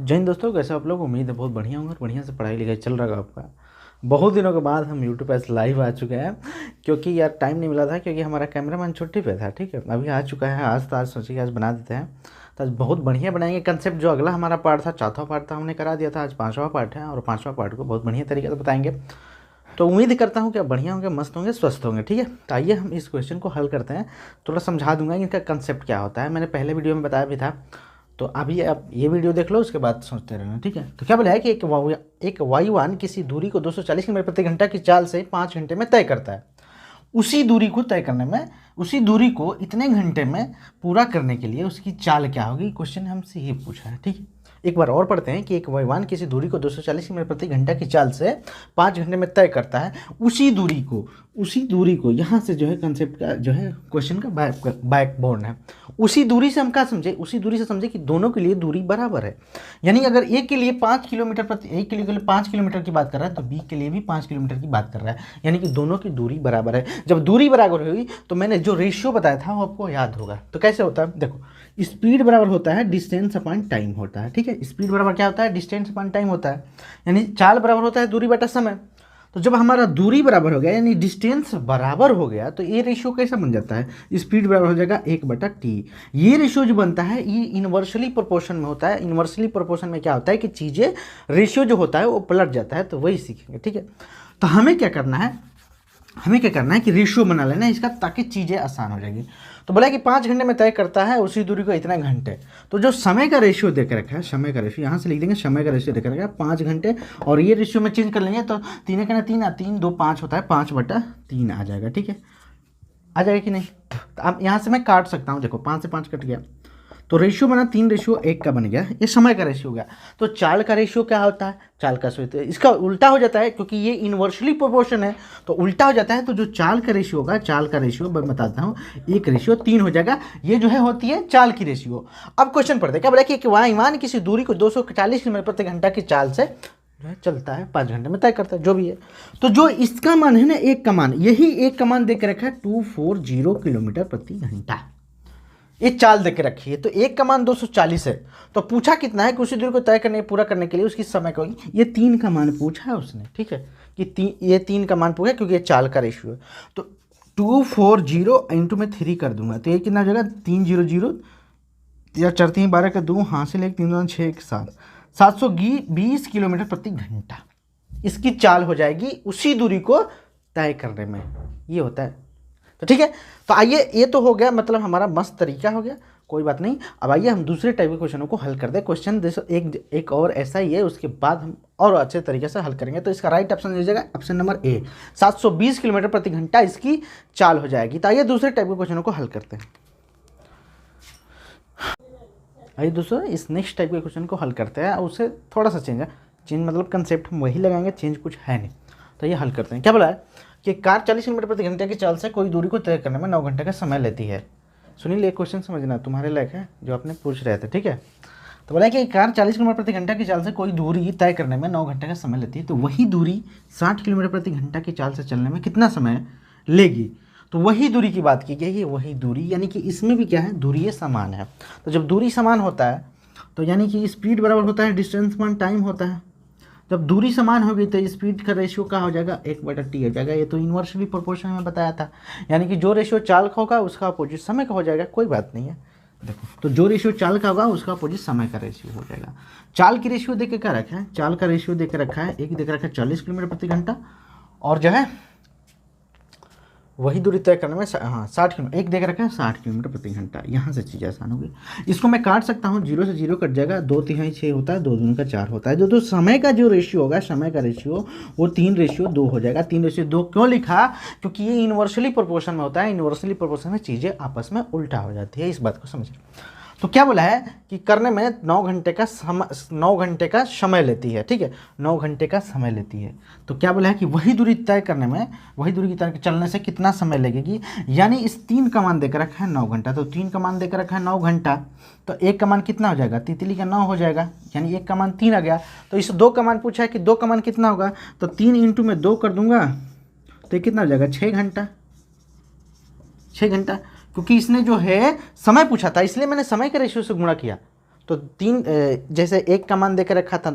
जय हिंद दोस्तों, कैसे आप लोग। उम्मीद है बहुत बढ़िया होंगे और बढ़िया से पढ़ाई लिखाई चल रहा है आपका। बहुत दिनों के बाद हम यूट्यूब पे लाइव आ चुके हैं, क्योंकि यार टाइम नहीं मिला था, क्योंकि हमारा कैमरामैन छुट्टी पे था। ठीक है, अभी आ चुका है आज, तो आज सोचिए आज बना देते हैं। तो आज बहुत बढ़िया बनाएंगे कंसेप्ट। जो अगला हमारा पार्ट था, चौथा पार्ट था, हमने करा दिया था। आज पाँचवा पार्ट है और पाँचवा पार्ट को बहुत बढ़िया तरीके से बताएंगे। तो उम्मीद करता हूँ कि आप बढ़िया होंगे, मस्त होंगे, स्वस्थ होंगे। ठीक है, तो आइए हम इस क्वेश्चन को हल करते हैं। थोड़ा समझा दूंगा इनका कंसेप्ट क्या होता है। मैंने पहले वीडियो में बताया भी था, तो अभी आप ये वीडियो देख लो, उसके बाद सोचते रहना। ठीक है, तो क्या बोला है कि एक वायुयान किसी दूरी को 240 किलोमीटर प्रति घंटा की चाल से 5 घंटे में तय करता है। उसी दूरी को तय करने में, उसी दूरी को इतने घंटे में पूरा करने के लिए उसकी चाल क्या होगी, क्वेश्चन हमसे ये पूछा है। ठीक है, एक बार और पढ़ते हैं कि एक वायुयान किसी दूरी को 240 किलोमीटर प्रति घंटा की चाल से 5 घंटे में तय करता है। उसी दूरी को यहाँ से जो है कंसेप्ट का जो है क्वेश्चन का बैकबोन है। उसी दूरी से हम क्या समझे, उसी दूरी से समझे कि दोनों के लिए दूरी बराबर है। यानी अगर एक के लिए 5 किलोमीटर प्रति, एक के लिए 5 किलोमीटर की बात कर रहा है, तो बी के लिए भी 5 किलोमीटर की बात कर रहा है। यानी कि दोनों की दूरी बराबर है। जब दूरी बराबर होगी तो मैंने जो रेशियो बताया था वो आपको याद होगा। तो कैसे होता है, देखो, स्पीड बराबर होता है डिस्टेंस अपॉन टाइम होता है। ठीक है, स्पीड बराबर क्या होता है, डिस्टेंस अपॉन टाइम होता है। यानी चाल बराबर होता है दूरी बटा समय। तो जब हमारा दूरी बराबर हो गया, यानी डिस्टेंस बराबर हो गया, तो ये रेशियो कैसा बन जाता है, स्पीड बराबर हो जाएगा 1/t। ये रेशियो जो बनता है ये इन्वर्सली प्रोपोर्शन में होता है। इन्वर्सली प्रोपोर्शन में क्या होता है कि चीज़ें, रेशियो जो होता है वो पलट जाता है। तो वही सीखेंगे। ठीक है, तो हमें क्या करना है कि रेशियो बना लेना है इसका, ताकि चीज़ें आसान हो जाएगी। तो बोला कि 5 घंटे में तय करता है उसी दूरी को इतने घंटे। तो जो समय का रेशियो दे के रखा है, समय का रेशियो यहाँ से लिख देंगे, समय का रेशियो दे के रखा है 5 घंटे, और ये रेशियो में चेंज कर लेंगे तो 3 का 3 3 2 5 होता है, 5/3 आ जाएगा। ठीक है, आ जाएगा कि नहीं। तो अब यहाँ से मैं काट सकता हूँ, देखो 5 से 5 कट गया, तो रेशियो बना 3:1 का बन गया। ये समय का रेशियो हो गया। तो चाल का रेशियो क्या होता है, चाल का रेशियो इसका उल्टा हो जाता है, क्योंकि ये इन्वर्सली प्रोपोर्शन है तो उल्टा हो जाता है। तो जो चाल का रेशियो होगा, चाल का रेशियो मैं बताता हूँ, 1:3 हो जाएगा। ये जो है होती है चाल की रेशियो। अब क्वेश्चन पढ़ते हैं, क्या बोला कि एक वायुयान किसी दूरी को 240 किलोमीटर प्रति घंटा की चाल से जो है चलता है, 5 घंटे में तय करता है, जो भी है। तो जो इसका मान है ना, एक का मान, यही एक का मान देकर रखा है 240 किलोमीटर प्रति घंटा। ये चाल देके रखी है, तो एक का मान 240 है। तो पूछा कितना है कि उसी दूरी को तय करने, पूरा करने के लिए उसकी समय को, ये 3 का मान पूछा है उसने। ठीक है, कि ये 3 का मान पूछा, क्योंकि ये चाल का रेशियो है। तो 240 इंटू में 3 कर दूंगा, तो ये कितना हो जाएगा, 300 या 4 3 12 का 2 हासिल 1 3 2 6 1 7 720 किलोमीटर प्रति घंटा इसकी चाल हो जाएगी उसी दूरी को तय करने में। ये होता है। तो ठीक है, तो आइए, ये तो हो गया, मतलब हमारा मस्त तरीका हो गया, कोई बात नहीं। अब आइए हम दूसरे टाइप के क्वेश्चनों को हल कर दें। क्वेश्चन एक और ऐसा ही है, उसके बाद हम और अच्छे तरीके से हल करेंगे। तो इसका राइट ऑप्शन हो जाएगा ऑप्शन नंबर ए, 720 किलोमीटर प्रति घंटा इसकी चाल हो जाएगी। तो आइए दूसरे टाइप के क्वेश्चनों को हल करते हैं। आइए दोस्तों, इस नेक्स्ट टाइप के क्वेश्चन को हल करते हैं। उससे थोड़ा सा चेंज है, चेंज मतलब कंसेप्ट हम वही लगाएंगे, चेंज कुछ है नहीं। तो ये हल करते हैं। क्या बोला है कि कार 40 किलोमीटर प्रति घंटे की चाल से कोई दूरी को तय करने में 9 घंटे का समय लेती है। सुनील, एक क्वेश्चन समझना, तुम्हारे लायक है जो आपने पूछ रहे थे। ठीक है, तो बोला कि कार 40 किलोमीटर प्रति घंटा की चाल से कोई दूरी तय करने में 9 घंटे का समय लेती है। तो वही दूरी 60 किलोमीटर प्रति घंटा की चाल से चलने में कितना समय लेगी। तो वही दूरी की बात की गई है, वही दूरी, यानी कि इसमें भी क्या है, दूरी समान है। तो जब दूरी समान होता है तो यानी कि स्पीड बराबर होता है डिस्टेंस अपॉन टाइम होता है। जब दूरी समान होगी तो स्पीड का रेशियो क्या हो जाएगा, 1/t हो जाएगा। ये तो इन्वर्सली प्रोपोर्शन में बताया था, यानी कि जो रेशियो चाल का होगा उसका अपोजिट समय का हो जाएगा। कोई बात नहीं है, देखो, तो जो रेशियो चाल का होगा उसका अपोजिट समय का रेशियो हो जाएगा। चाल की रेशियो देके क्या रखा है, चाल का रेशियो देके रखा है, एक देख रखा है 40 किलोमीटर प्रति घंटा, और जो है वही दूरी तय करने में 60 किलोमीटर, एक देख रखा है 60 किलोमीटर प्रति घंटा। यहाँ से चीज़ आसान होगी। इसको मैं काट सकता हूँ, 0 से 0 कट जाएगा, 2 तिहाई 6 होता है, 2 दूनी का 4 होता है। जो समय का जो रेशियो होगा, समय का रेशियो वो 3:2 हो जाएगा। 3:2 क्यों लिखा, क्योंकि ये इन्वर्सली प्रोपोर्शन में होता है। इन्वर्सली प्रोपोर्शन में चीज़ें आपस में उल्टा हो जाती है, इस बात को समझिए। तो क्या बोला है कि करने में 9 घंटे का समय लेती है। ठीक है, 9 घंटे का समय लेती है। तो क्या बोला है कि वही दूरी तय करने में, वही दूरी की तरह चलने से कितना समय लगेगी। यानी इस 3 का मान देकर रखा है 9 घंटा, तो 3 का मान देकर रखा है 9 घंटा, तो 1 का मान कितना हो जाएगा, तितली का 9 हो जाएगा, यानी 1 का मान 3 आ गया। तो इस 2 का मान पूछा है कि 2 का मान कितना होगा, तो 3 इंटू में 2 कर दूंगा, तो ये कितना हो जाएगा, 6 घंटा। 6 घंटा, क्योंकि इसने जो है समय पूछा था, इसलिए मैंने समय के रेशियो से गुणा किया। तो जैसे एक का मान देकर रखा था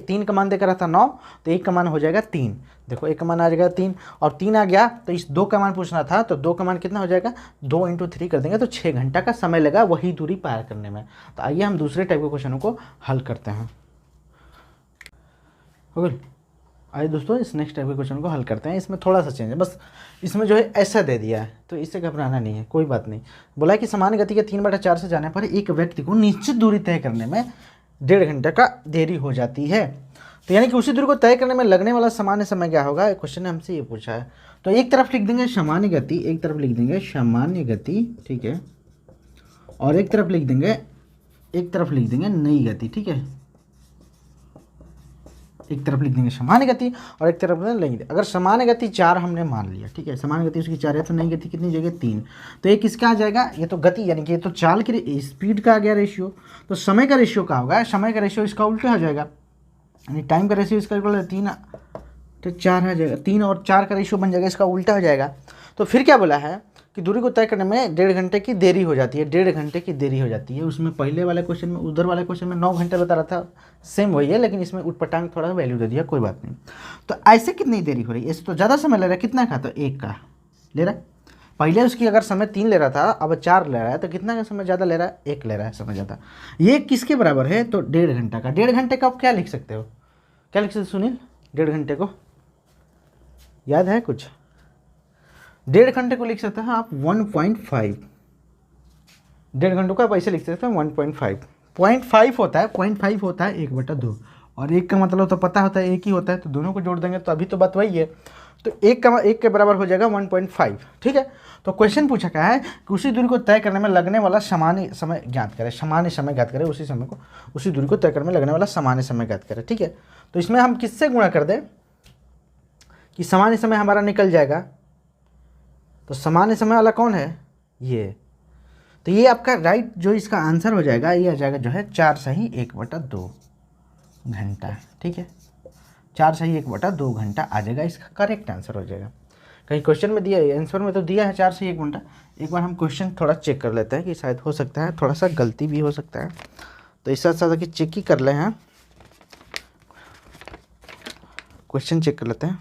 3 का मान देकर रखा था 9, तो एक का मान हो जाएगा 3। देखो एक का मान आ जाएगा 3 और 3 आ गया, तो इस 2 का मान पूछना था, तो 2 का मान कितना हो जाएगा, 2 × 3 कर देंगे तो 6 घंटा का समय लगा वही दूरी पार करने में। तो आइए हम दूसरे टाइप के क्वेश्चनों को हल करते हैं। हो गया। आइए दोस्तों इस नेक्स्ट टाइप के क्वेश्चन को हल करते हैं। इसमें थोड़ा सा चेंज है, बस इसमें जो है ऐसा दे दिया है, तो इससे घबराना नहीं है, कोई बात नहीं। बोला है कि सामान्य गति के 3/4 से जाने पर एक व्यक्ति को निश्चित दूरी तय करने में 1.5 घंटे का देरी हो जाती है। तो यानी कि उसी दूरी को तय करने में लगने वाला सामान्य समय क्या होगा, क्वेश्चन ने हमसे ये पूछा है। तो एक तरफ लिख देंगे सामान्य गति, एक तरफ लिख देंगे सामान्य गति, ठीक है, और एक तरफ लिख देंगे नई गति, ठीक है। एक तरफ लिख देंगे सामान्य गति और एक तरफ लेंगे, अगर सामान्य गति 4 हमने मान लिया, ठीक है, सामान्य गति उसकी 4 है, तो नई गति कितनी जगह 3, तो ये किसका आ जाएगा, ये तो गति यानी कि ये तो चाल की स्पीड का आ गया रेशियो। तो समय का रेशियो का होगा, समय का रेशियो इसका उल्टा हो जाएगा, यानी टाइम का रेशियो इसका इक्वल 3 तो 4 आ जाएगा, 3 और 4 का रेशियो बन जाएगा, इसका उल्टा हो जाएगा। तो फिर क्या बोला है कि दूरी को तय करने में 1.5 घंटे की देरी हो जाती है, 1.5 घंटे की देरी हो जाती है। उसमें पहले वाले क्वेश्चन में, उधर वाले क्वेश्चन में 9 घंटे बता रहा था, सेम वही है, लेकिन इसमें उटपटांग थोड़ा वैल्यू दे दिया, कोई बात नहीं। तो ऐसे कितनी देरी हो रही है, ऐसे तो ज़्यादा समय ले रहा है, कितना का, तो 1 का ले रहा है। पहले उसकी अगर समय 3 ले रहा था, अब 4 ले रहा है, तो कितना का समय ज़्यादा ले रहा है, 1 ले रहा है समय ज़्यादा। ये किसके बराबर है, तो 1.5 घंटा का। 1.5 घंटे का आप क्या लिख सकते हो, क्या लिख सकते सुनील, 1.5 घंटे को याद है कुछ, 1.5 घंटे को लिख सकते हैं आप 1.5, 1.5 घंटों का आप ऐसे लिख सकते हैं 1.5, 0.5 होता है, 0.5 होता है 1/2, और 1 का मतलब तो पता होता है 1 ही होता है, तो दोनों को जोड़ देंगे तो अभी तो बात वही है, तो 1 के बराबर हो जाएगा 1.5, ठीक है। तो क्वेश्चन पूछा क्या है कि उसी दूरी को तय करने में लगने वाला सामान्य समय ज्ञात करें, सामान्य समय ज्ञात करें, उसी दूरी को तय करने में लगने वाला सामान्य समय ज्ञात करें, ठीक है। तो इसमें हम किससे गुणा कर दें कि सामान्य समय हमारा निकल जाएगा, तो सामान्य समय वाला कौन है, ये, तो ये आपका राइट जो इसका आंसर हो जाएगा, ये आ जाएगा जो है 4 सही 1/2 घंटा, ठीक है, 4 सही 1/2 घंटा आ जाएगा, इसका करेक्ट आंसर हो जाएगा। कहीं क्वेश्चन में दिया है, आंसर में तो दिया है 4 सही 1 घंटा। एक बार हम क्वेश्चन थोड़ा चेक कर लेते हैं कि शायद हो सकता है थोड़ा सा गलती भी हो सकता है, तो इस साथ कि चेक ही कर ले हैं, क्वेश्चन चेक कर लेते हैं।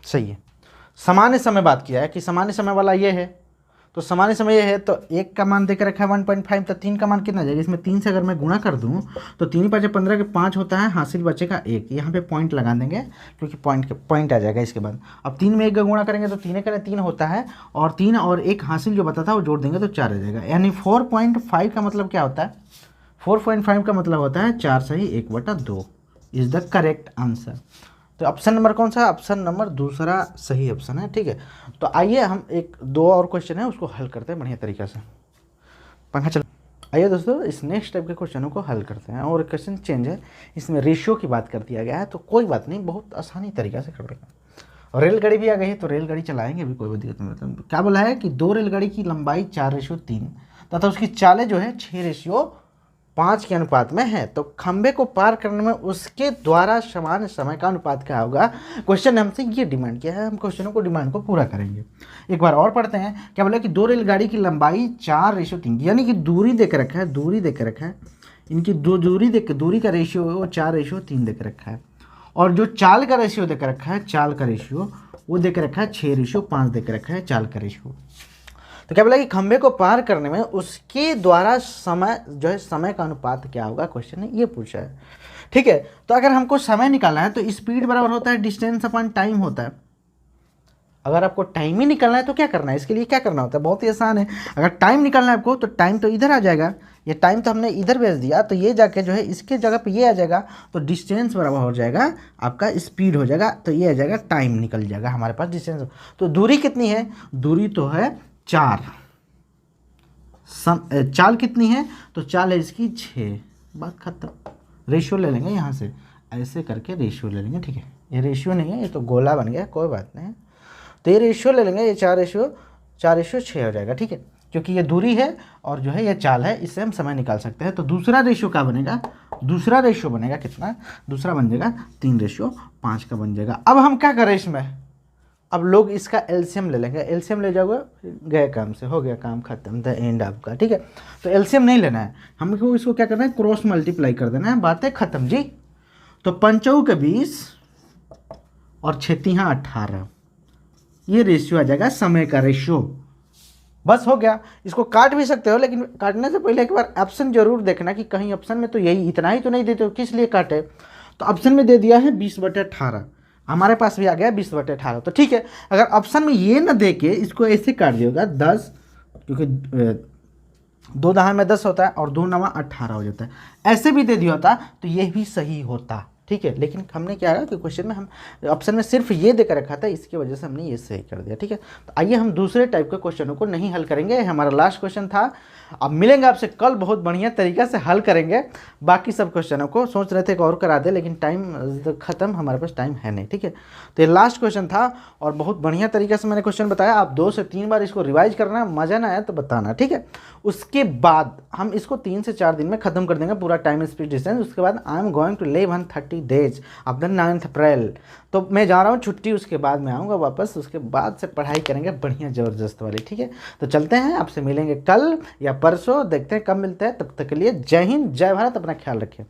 सही है, सामान्य समय बात किया है कि सामान्य समय वाला ये है, तो सामान्य समय ये है, तो 1 का मान देकर रखा है 1.5, तो 3 का मान कितना जाएगा, इसमें 3 से अगर मैं गुणा कर दूं तो 3 × 5 = 15 के 5 होता है, हासिल बचेगा 1, यहाँ पे पॉइंट लगा देंगे क्योंकि पॉइंट आ जाएगा इसके बाद। अब 3 में 1 का गुणा करेंगे तो 3 का 3 होता है, और 3 और 1 हासिल जो बता था वो जोड़ देंगे तो 4 आ जाएगा, यानी 4.5 का मतलब क्या होता है, 4.5 का मतलब होता है 4 सही 1/2 इज द करेक्ट आंसर। तो ऑप्शन नंबर कौन सा, ऑप्शन नंबर दूसरा सही ऑप्शन है, ठीक है। तो आइए हम 1-2 और क्वेश्चन है उसको हल करते हैं बढ़िया तरीके से, पंखा चल। आइए दोस्तों इस नेक्स्ट टाइप के क्वेश्चनों को हल करते हैं, और क्वेश्चन चेंज है, इसमें रेशियो की बात कर दिया गया है, तो कोई बात नहीं, बहुत आसानी तरीके से कर देगा। और रेलगाड़ी भी आ गई है, तो रेलगाड़ी चलाएंगे भी, कोई दिक्कत नहीं। मतलब क्या बोला है कि 2 रेलगाड़ी की लंबाई 4:3 तथा उसकी चालें जो है 6:5 के अनुपात में है, तो खंबे को पार करने में उसके द्वारा समान समय का अनुपात क्या होगा। क्वेश्चन ने हमसे ये डिमांड किया है, हम क्वेश्चनों को डिमांड को पूरा करेंगे। एक बार और पढ़ते हैं, क्या बोला कि 2 रेलगाड़ी की लंबाई 4:3, यानी कि दूरी देकर रखा है, दूरी देकर रखा है, इनकी दूरी का रेशियो वो 4:3 देकर रखा है, और जो चाल का रेशियो देकर रखा है, चाल का रेशियो वो देकर रखा है 6:5 देकर रखा है चाल का रेशियो। तो क्या बोला कि खंबे को पार करने में उसके द्वारा समय जो है समय का अनुपात क्या होगा, क्वेश्चन ने ये पूछा है, ठीक है। तो अगर हमको समय निकालना है तो स्पीड बराबर होता है डिस्टेंस अपॉन टाइम होता है। अगर आपको टाइम ही निकालना है तो क्या करना है, इसके लिए क्या करना होता है, बहुत ही आसान है। अगर टाइम निकालना है आपको तो टाइम तो इधर आ जाएगा, ये टाइम तो हमने इधर भेज दिया, तो ये जाके जो है इसके जगह पे ये आ जाएगा, तो डिस्टेंस बराबर हो जाएगा आपका स्पीड हो जाएगा, तो ये आ जाएगा टाइम निकल जाएगा हमारे पास डिस्टेंस। तो दूरी कितनी है, दूरी तो है 4, चाल कितनी है, तो चाल है इसकी 6, बात खत्म। रेशियो ले लेंगे यहाँ से, ऐसे करके रेशियो ले लेंगे, ठीक है। ये रेशियो नहीं है, ये तो गोला बन गया, कोई बात नहीं। तो ये रेशियो ले लेंगे, ये 4:6 हो जाएगा, ठीक है, क्योंकि ये दूरी है और जो है ये चाल है, इससे हम समय निकाल सकते हैं। तो दूसरा रेशियो क्या बनेगा, दूसरा रेशियो बनेगा कितना, दूसरा बन जाएगा 3:5 का बन जाएगा। अब हम क्या करें इसमें, अब लोग इसका एलसीएम ले लेंगे, एलसीएम ले जाओगे, गए काम से, हो गया काम खत्म, द एंड आपका, ठीक है। तो एलसीएम नहीं लेना है हमको, इसको क्या करना है, क्रॉस मल्टीप्लाई कर देना है, बातें खत्म जी। तो 5 के 20 और 6 18, ये रेशियो आ जाएगा समय का रेशियो, बस हो गया। इसको काट भी सकते हो, लेकिन काटने से पहले एक बार ऑप्शन जरूर देखना कि कहीं ऑप्शन में तो यही इतना ही तो नहीं देते हो, किस लिए काटे। तो ऑप्शन में दे दिया है 20/18, हमारे पास भी आ गया 20/18, तो ठीक है। अगर ऑप्शन में ये ना दे के इसको ऐसे काट दिएगा 10, क्योंकि 2 दहा में 10 होता है और 2 9 18 हो जाता है, ऐसे भी दे दिया होता तो ये भी सही होता, ठीक है। लेकिन हमने क्या है कि क्वेश्चन में हम ऑप्शन में सिर्फ ये देकर रखा था, इसकी वजह से हमने ये सही कर दिया, ठीक है। तो आइए हम दूसरे टाइप के क्वेश्चनों को नहीं हल करेंगे, हमारा लास्ट क्वेश्चन था। अब मिलेंगे आपसे कल, बहुत बढ़िया तरीका से हल करेंगे बाकी सब क्वेश्चनों को। सोच रहे थे कि और करा दे, लेकिन टाइम ख़त्म, हमारे पास टाइम है नहीं, ठीक है। तो ये लास्ट क्वेश्चन था और बहुत बढ़िया तरीके से मैंने क्वेश्चन बताया। आप 2 से 3 बार इसको रिवाइज करना, मज़ा ना आया तो बताना, ठीक है। उसके बाद हम इसको 3 से 4 दिन में ख़त्म कर देंगे पूरा टाइम स्पीड डिस्टेंस। उसके बाद I am going to live on 30 days of the 9th April. तो मैं जा रहा हूँ छुट्टी, उसके बाद मैं आऊँगा वापस, उसके बाद से पढ़ाई करेंगे बढ़िया ज़बरदस्त वाली, ठीक है। तो चलते हैं, आपसे मिलेंगे कल या परसों, देखते हैं कब मिलते हैं। तब तक के लिए जय हिंद, जय भारत, अपना ख्याल रखें।